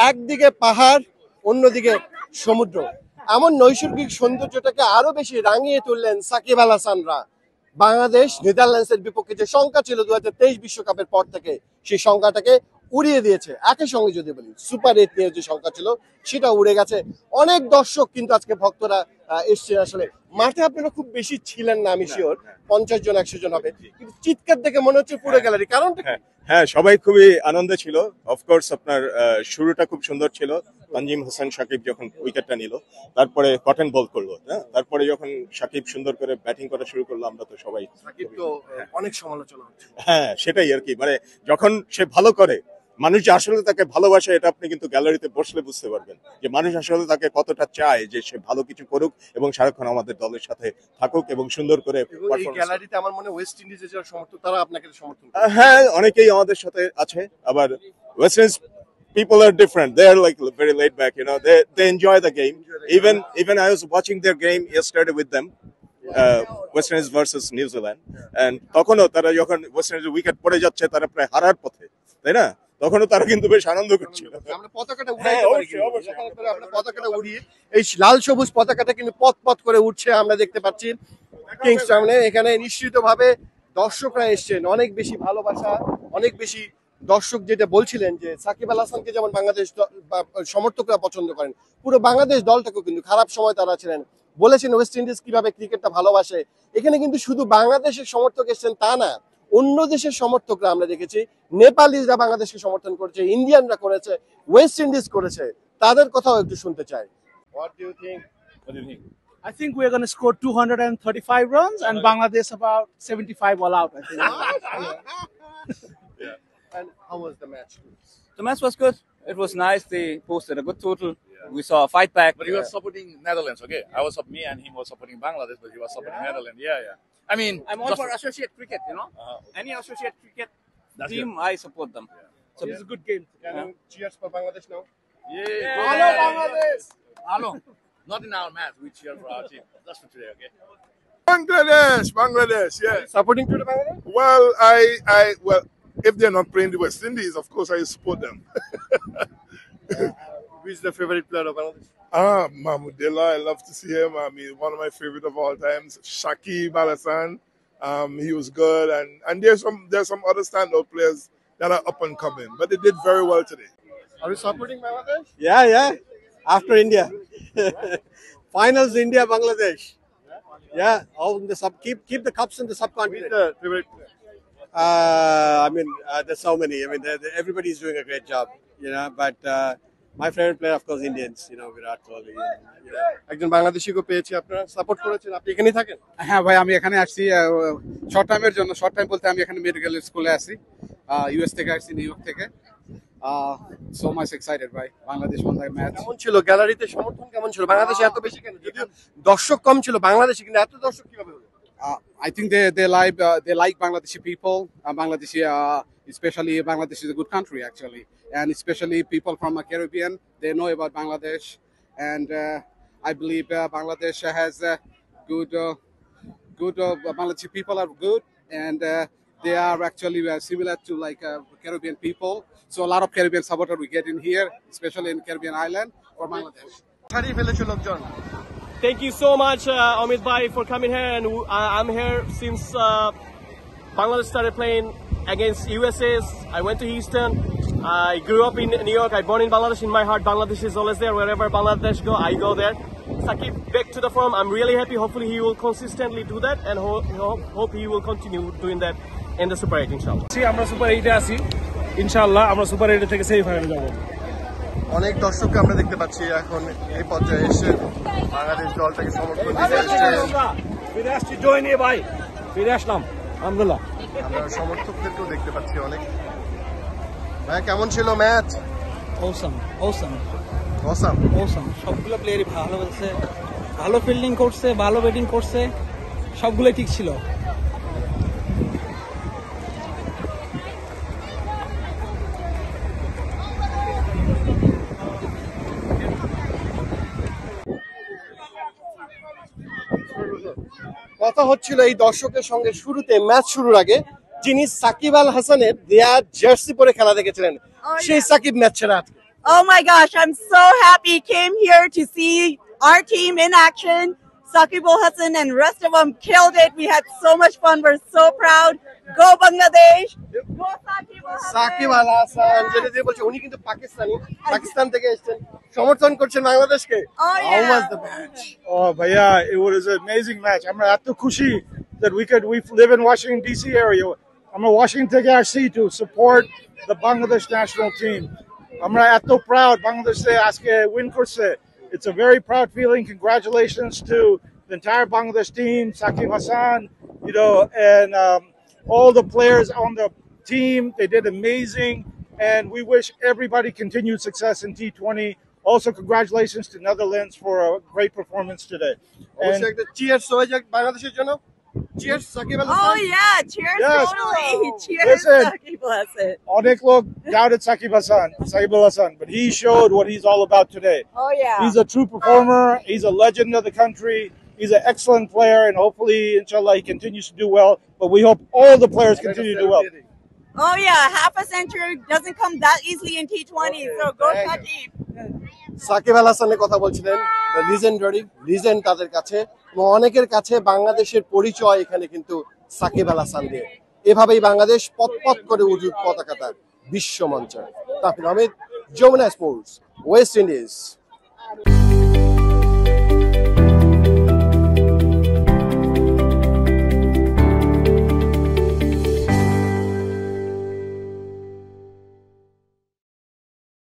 একদিকে পাহাড়, অন্যদিকে সমুদ্র। এমন নৈসর্গিক সৌন্দর্যটাকে আরো বেশি রাঙিয়ে তুললেন সাকিব আল হাসানরা। বাংলাদেশ নেদারল্যান্ডসের বিপক্ষে যে সংখ্যা ছিল 2023 বিশ্বকাপের পর থেকে, সেই সংখ্যাটাকে উড়িয়ে দিয়েছে। একই সঙ্গে যদি বলি সুপার 8 নিয়ে যে সংখ্যা ছিল সেটা উড়ে গেছে। অনেক দর্শক কিন্তু আজকে ভক্তরা এসছে। আসলে মাঠে আপনারা খুব বেশি ছিলেন না, আমি শিওর 50 জন 100 জন হবে, কিন্তু চিৎকার দেখে মনে হচ্ছে পুরো গ্যালারি। কারণটা হ্যাঁ, সবাই খুবই আনন্দে ছিল। অফকোর্স আপনার শুরুটা খুব সুন্দর ছিল, তানজিম হাসান সাকিব যখন উইকেটটা নিল, তারপরে কটন বল করলো, তারপরে যখন সাকিব সুন্দর করে ব্যাটিং করা শুরু করলো, আমরা তো সবাই সাকিব তো অনেক সমালোচনা হচ্ছে। হ্যাঁ, সেটাই আর কি, মানে যখন সে ভালো করে, মানুষ যে আসলে তাকে ভালোবাসে, এটা আপনি কিন্তু গ্যালারিতে বসলে বুঝতে পারবেন যে মানুষ আসলে তাকে কতটা চায় যে সে ভালো কিছু করুক এবং সারাক্ষণ আমাদের দলের সাথে থাকুক এবং সুন্দর করে। এই গ্যালারিতে আমার মনে হয় ওয়েস্ট ইন্ডিজের যারা সমর্থক তারা আপনাকে সমর্থন করে। হ্যাঁ, অনেকেই আমাদের সাথে আছে। আবার West Indies people are different. They are like very laid back, you know. They enjoy the game. Even I was watching their game yesterday with them, West Indies versus New Zealand, and তখনও তারা যখন West ইন্ডিজের wicket পড়ে যাচ্ছে, তারা প্রায় হারার পথে, তাই না, তখনও তারা কিন্তু বেশ আনন্দ করছিল। আমরা পতাকাটা উড়াইতে পারি, আমরা পতাকাটা উড়িয়ে এই লাল সবুজ পতাকাটা কিন্তু পথ পথ করে উঠছে, আমরা দেখতে পাচ্ছি কিংস টাউনে। এখানে নিশ্চিতভাবে দর্শকরা এসছেন, অনেক বেশি ভালোবাসা, অনেক বেশি দর্শক যেটা বলছিলেন যে সাকিব আল হাসানকে যেমন বাংলাদেশ সমর্থকরা পছন্দ করেন, পুরো বাংলাদেশ দলটাকেও কিন্তু খারাপ সময় তারা ছিলেন, বলেছেন ওয়েস্ট ইন্ডিজ কিভাবে ক্রিকেটটা ভালোবাসে। এখানে কিন্তু শুধু বাংলাদেশের সমর্থক এসছেন তা না, অন্য দেশের সমর্থকরা আমরা দেখেছি, নেপালিরা বাংলাদেশকে সমর্থন করেছে, ইন্ডিয়ানরা করেছে, ওয়েস্ট ইন্ডিজ করেছে, তাদের কথাও একটু শুনতে চাই। What do you think? I think we're going to score 235 runs and Bangladesh about 75 all out, I think. And how was the match? The match was good. It was nice. They posted a good total. We saw a fight back. But he was supporting Netherlands, okay? Me and him was supporting Bangladesh, but he was supporting Netherlands. Yeah. I mean, I'm all for associate cricket, you know. Any associate cricket team, I support them. So it's a good game. Can you cheers for Bangladesh now? Yeah. Hello, Bangladesh! Hello. Not in our match. We cheer for our team. Just for today, okay? Bangladesh, yes. Supporting to the Bangladesh? Well, well, if they're not playing the West Indies, of course I support them. Who is the favorite player of Bangladesh? Mahmoud Dilla, I love to see him. I mean, one of my favorite of all times. Shakib Al Hasan, he was good, and there's some other standout players that are up and coming, but they did very well today. Are you supporting Bangladesh? Yeah. After India, finals India Bangladesh. Yeah, all in the keep the cups in the subcontinent. Who is the favorite player? There's so many. Everybody's doing a great job, you know. But my favorite player, of course, Indians. You know, Virat Kohli. একজন বাংলাদেশিকে পেয়েছি, আপনারা support করেছেন, আপনি এখানেই থাকেন? হ্যাঁ ভাই, আমি এখানে আসছি শর্ট টাইমের জন্য। শর্ট টাইম বলতে আমি এখানে মেডিকেল স্কুলে আছি, ইউএস থেকে আসছি, নিউ ইয়র্ক থেকে। So much excited ভাই, বাংলাদেশ won the match. কেমন ছিল গ্যালারিতে সমর্থন, কেমন ছিল? বাংলাদেশে এত বেশি কেন? যদিও দর্শক কম ছিল বাংলাদেশে, কিন্তু এত দর্শক কিভাবে হলো? I think they like Bangladeshi people. Bangladeshi, especially Bangladesh is a good country actually, and especially people from the Caribbean, they know about Bangladesh, and I believe Bangladesh has good Bangladeshi people are good, and they are actually similar to like Caribbean people. So a lot of Caribbean supporters we get in here, especially in Caribbean island for Bangladesh. হারিয়ে ফেলেছে লোকজন। Thank you so much, Amit Bhai, for coming here. And I'm here since Bangladesh started playing against USA's. I went to Houston. I grew up in New York. I born in Bangladesh. In my heart, Bangladesh is always there. Wherever Bangladesh go, I go there. Sakib, back to the form. I'm really happy. Hopefully, he will consistently do that, and hope he will continue doing that in the Super 8, inshallah. আমরা super 8 এ আছি, ইনশাআল্লাহ আমরা super 8 থেকে সেমিফাইনালে যাব। অনেক দর্শককে আমরা দেখতে পাচ্ছি এখন এই পর্যায়ে এসে বাংলাদেশ দলটাকে সমর্থন দিতে এসেছেন। ফিরে আসছি জয় নিয়ে ভাই, ফিরে আসলাম আলহামদুলিল্লাহ। আমরা সমর্থকদেরকেও দেখতে পাচ্ছি অনেক। ভাই কেমন ছিল ম্যাচ? অসাম। সবগুলো প্লেয়ারই ভালো খেলছে, ভালো ফিল্ডিং করছে, ভালো ব্যাটিং করছে, সবগুলোই ঠিক ছিল। কথা হচ্ছিল এই দর্শকের সঙ্গে শুরুতে, ম্যাচ শুরুর আগে, যিনি সাকিব আল হাসানের দেয়া জার্সি পরে খেলা দেখেছিলেন, সেই সাকিব ম্যাচ ছেড়ে Oh my gosh, I'm so happy. Came here to see our team in action. Saqib Al Hasan and rest of them killed it. We had so much fun. We're so proud. Go Bangladesh. Go Saqib Al Hasan. Shakib Al Hasan যেটা দিয়ে বলছে উনি কিন্তু পাকিস্তান থেকে এসেছেন সমর্থন করছেন বাংলাদেশকে Oh How yeah. was the match? Oh, but yeah, it was an amazing match. I'm at the Kushi that we live in Washington D.C. area. I'm in Washington RC to support the Bangladesh national team. I'm at the proud Bangladesh aske win korche. It's a very proud feeling. Congratulations to the entire Bangladesh team, Saqib Hasan, and all the players on the team. They did amazing, and we wish everybody continued success in T20. Also, congratulations to Netherlands for a great performance today. And অবশ্যই একটা cheers হয়ে যাক বাংলাদেশের জন্য cheers Shakib Al Oh Hasan yeah. Cheers Yes. totally. Cheers Listen. Saqib Al Hasan. Onek Lok doubted Saqib Al Hasan, but he showed what he's all about today. Oh yeah. He's a true performer. He's a legend of the country. He's an excellent player, and hopefully, inshallah, he continues to do well. But we hope all the players continue to do well. Oh yeah, half a century doesn't come that easily in T20. So go Saqib. Shakib Al হাসানের কথা বলছিলেন legend তাদের কাছে এবং অনেকের কাছে বাংলাদেশের পরিচয় এখানে কিন্তু সাকিব আল হাসান দিয়ে এভাবেই বাংলাদেশ পথ করে উঠুক পতাকাটা বিশ্ব মঞ্চে Tafir Ahmed Jamuna sports West Indies